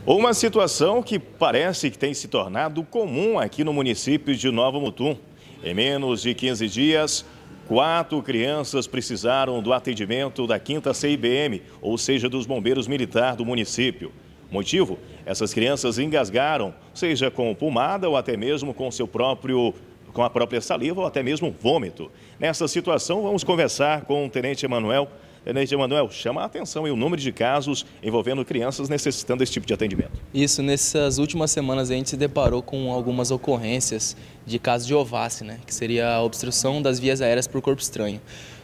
Uma situação que parece que tem se tornado comum aqui no município de Nova Mutum. Em menos de 15 dias, 4 crianças precisaram do atendimento da 5ª CIBM, ou seja, dos bombeiros militares do município. Motivo? Essas crianças engasgaram, seja com pomada ou até mesmo com a própria saliva ou até mesmo vômito. Nessa situação, vamos conversar com o Tenente Emanuel. Tenente Emanuel, chama a atenção o número de casos envolvendo crianças necessitando desse tipo de atendimento. Isso, nessas últimas semanas a gente se deparou com algumas ocorrências de casos de OVASSE, que seria a obstrução das vias aéreas por corpo estranho.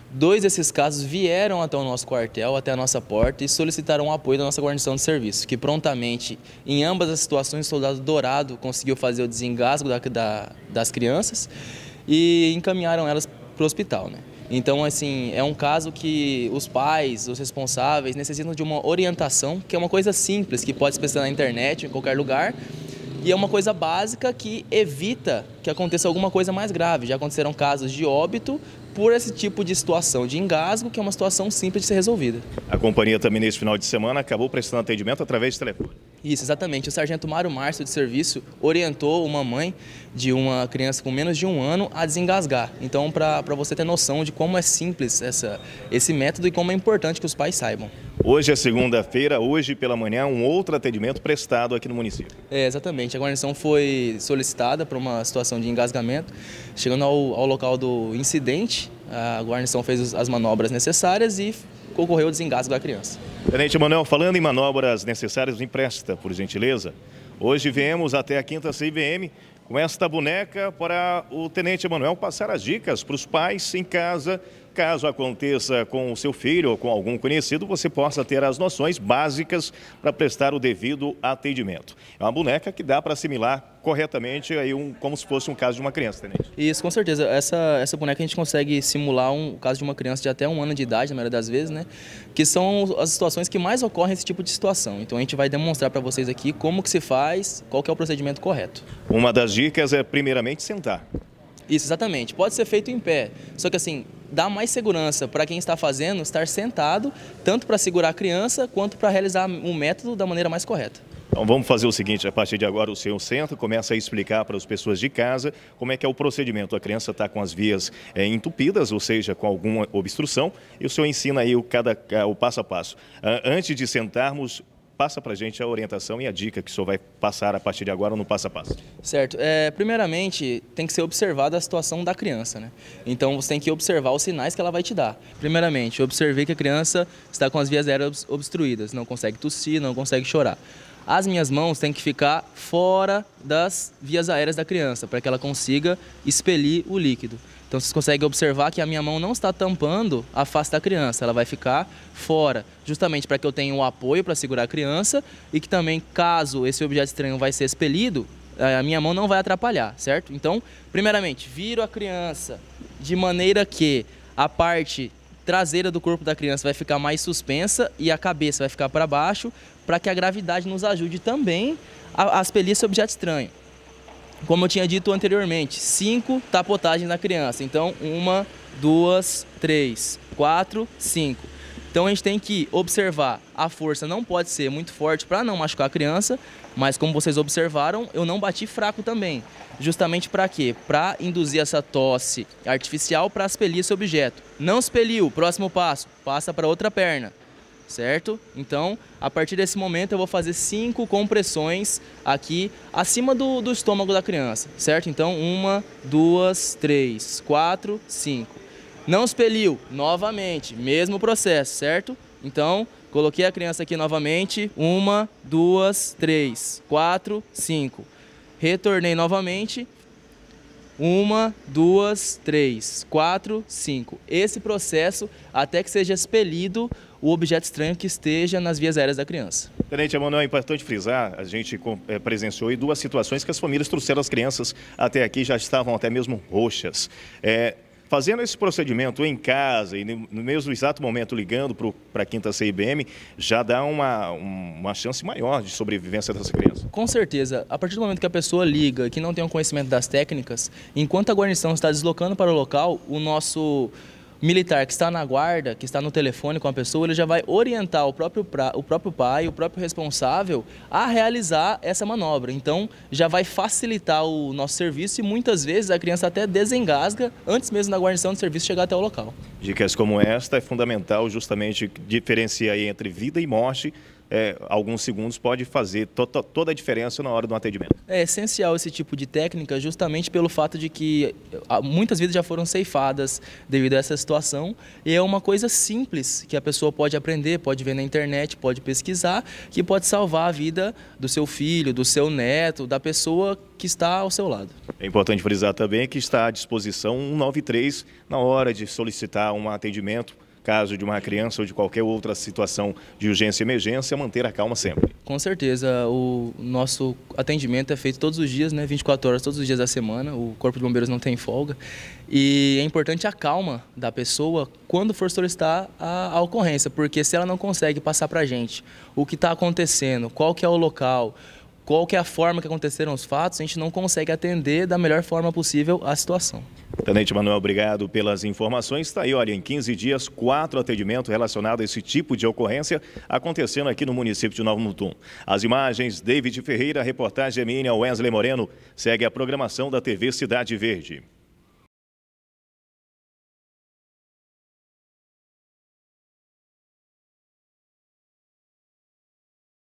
2 desses casos vieram até o nosso quartel, até a nossa porta e solicitaram o apoio da nossa guarnição de serviço, que prontamente, em ambas as situações, o soldado Dourado conseguiu fazer o desengasgo das crianças e encaminharam elas para o hospital, Então, assim, é um caso que os pais, os responsáveis, necessitam de uma orientação, que é uma coisa simples, que pode se pesquisar na internet, em qualquer lugar, e é uma coisa básica que evita que aconteça alguma coisa mais grave. Já aconteceram casos de óbito por esse tipo de situação de engasgo, que é uma situação simples de ser resolvida. A companhia também, nesse final de semana, acabou prestando atendimento através de telefone. Isso, exatamente. O sargento Mário Márcio de serviço orientou uma mãe de uma criança com menos de 1 ano a desengasgar. Então, para você ter noção de como é simples esse método e como é importante que os pais saibam. Hoje é segunda-feira, hoje pela manhã, um outro atendimento prestado aqui no município. Exatamente. A guarnição foi solicitada para uma situação de engasgamento. Chegando ao local do incidente, a guarnição fez as manobras necessárias e ocorreu o desengasgo da criança. Tenente Emanuel, falando em manobras necessárias, me empresta, por gentileza. Hoje viemos até a 5ª CIBM com esta boneca para o Tenente Emanuel passar as dicas para os pais em casa. Caso aconteça com o seu filho ou com algum conhecido, você possa ter as noções básicas para prestar o devido atendimento. É uma boneca que dá para assimilar corretamente aí como se fosse um caso de uma criança, Tenente. Isso, com certeza. Essa boneca a gente consegue simular um caso de uma criança de até 1 ano de idade, na maioria das vezes, que são as situações que mais ocorrem esse tipo de situação. Então a gente vai demonstrar para vocês aqui como que se faz, qual que é o procedimento correto. Uma das dicas é, primeiramente, sentar. Isso, exatamente. Pode ser feito em pé, só que assim, dá mais segurança para quem está fazendo estar sentado, tanto para segurar a criança, quanto para realizar o método da maneira mais correta. Então vamos fazer o seguinte, a partir de agora o senhor senta, começa a explicar para as pessoas de casa como é que é o procedimento. A criança está com as vias entupidas, ou seja, com alguma obstrução, e o senhor ensina aí o passo a passo. Antes de sentarmos, passa para a gente a orientação e a dica que o senhor vai passar a partir de agora no passo a passo. Certo. Primeiramente, tem que ser observada a situação da criança, Então, você tem que observar os sinais que ela vai te dar. Primeiramente, observei que a criança está com as vias aéreas obstruídas, não consegue tossir, não consegue chorar. As minhas mãos têm que ficar fora das vias aéreas da criança, para que ela consiga expelir o líquido. Então, vocês conseguem observar que a minha mão não está tampando a face da criança, ela vai ficar fora, justamente para que eu tenha um apoio para segurar a criança e que também, caso esse objeto estranho vai ser expelido, a minha mão não vai atrapalhar, certo? Então, primeiramente, viro a criança de maneira que a parte traseira do corpo da criança vai ficar mais suspensa e a cabeça vai ficar para baixo, para que a gravidade nos ajude também a expelir esse objeto estranho. Como eu tinha dito anteriormente, 5 tapotagens na criança. Então, 1, 2, 3, 4, 5. Então, a gente tem que observar. A força não pode ser muito forte para não machucar a criança, mas como vocês observaram, eu não bati fraco também. Justamente para quê? Para induzir essa tosse artificial para expelir esse objeto. Não expeliu, próximo passo, passa para outra perna. Certo? Então, a partir desse momento eu vou fazer 5 compressões aqui acima do estômago da criança, certo? Então, 1, 2, 3, 4, 5. Não expeliu, novamente, mesmo processo, certo? Então, coloquei a criança aqui novamente, 1, 2, 3, 4, 5. Retornei novamente, 1, 2, 3, 4, 5. Esse processo até que seja expelido o objeto estranho que esteja nas vias aéreas da criança. Tenente Emanuel, é importante frisar, a gente presenciou aí 2 situações que as famílias trouxeram as crianças até aqui, já estavam até mesmo roxas. Fazendo esse procedimento em casa e no mesmo exato momento ligando para a 5ª CIBM, já dá uma chance maior de sobrevivência dessa criança. Com certeza. A partir do momento que a pessoa liga, que não tem um conhecimento das técnicas, enquanto a guarnição está deslocando para o local, o nosso militar que está na guarda, que está no telefone com a pessoa, ele já vai orientar o próprio pai, o próprio responsável a realizar essa manobra. Então, já vai facilitar o nosso serviço e muitas vezes a criança até desengasga antes mesmo da guarnição de serviço chegar até o local. Dicas como esta é fundamental justamente diferenciar aí entre vida e morte. Alguns segundos pode fazer toda a diferença na hora do atendimento. É essencial esse tipo de técnica justamente pelo fato de que muitas vidas já foram ceifadas devido a essa situação e é uma coisa simples que a pessoa pode aprender, pode ver na internet, pode pesquisar, que pode salvar a vida do seu filho, do seu neto, da pessoa que está ao seu lado. É importante frisar também que está à disposição 193 na hora de solicitar um atendimento. Caso de uma criança ou de qualquer outra situação de urgência e emergência, manter a calma sempre. Com certeza, o nosso atendimento é feito todos os dias, né, 24 horas, todos os dias da semana, o Corpo de Bombeiros não tem folga. E é importante a calma da pessoa quando for solicitar a ocorrência, porque se ela não consegue passar para a gente o que está acontecendo, qual que é o local, qual que é a forma que aconteceram os fatos, a gente não consegue atender da melhor forma possível a situação. Tenente Manuel, obrigado pelas informações. Está aí, olha, em 15 dias, 4 atendimentos relacionados a esse tipo de ocorrência acontecendo aqui no município de Nova Mutum. As imagens, David Ferreira, reportagem minha, Wesley Moreno, segue a programação da TV Cidade Verde.